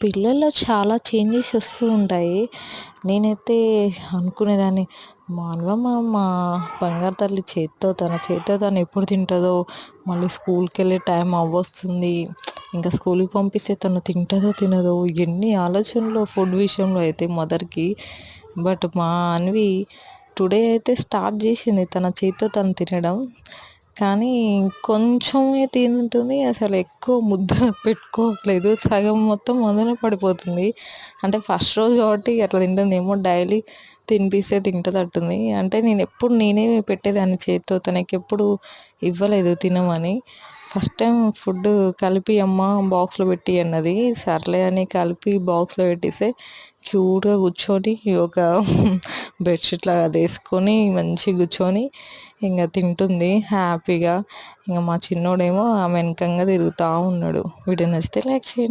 పిల్లల్లో చాలా చేంజెస్ వస్తూ ఉంటాయి. నేనైతే అనుకునేదాన్ని మా బంగారు తల్లి తన చేత్తో తను ఎప్పుడు తింటుందో, మళ్ళీ స్కూల్‌కెళ్ళే టైం అవ్వొస్తుంది. ఇంకా స్కూల్‌కి పంపిస్తే తను తింటుందో తినదో ఎన్ని ఆలోచనలు ఫుడ్ విషయంలో అయితే మదర్‌కి. బట్ మా అన్వి టుడే అయితే స్టార్ట్ చేసింది తన చేత్తో తను తినడం. కానీ కొంచెమే తింటుంది. అసలు ఎక్కువ ముద్ద పెట్టుకోవట్లేదు. సగం మొత్తం అందులో పడిపోతుంది. అంటే ఫస్ట్ రోజు కాబట్టి అట్లా తింటుందేమో, డైలీ తినిపిస్తే తింటదట్టుంది. అంటే నేనే పెట్టేదాన్ని చేత్తో, తనకెప్పుడు ఇవ్వలేదు తినమని. ఫస్ట్ టైం ఫుడ్ కలిపి అమ్మ బాక్స్‌లో పెట్టి అన్నది. సర్లే అని కలిపి బాక్స్‌లో పెట్టిస్తే క్యూట్‌గా కూర్చొని ఒక బెడ్‌షీట్ లాగా అదేసుకొని మంచిగా కూర్చొని ఇంక తింటుంది హ్యాపీగా. ఇంక మా చిన్నోడేమో ఆమె వెనకంగా తిరుగుతూ ఉన్నాడు. వీడియో నచ్చితే లైక్ చేయండి.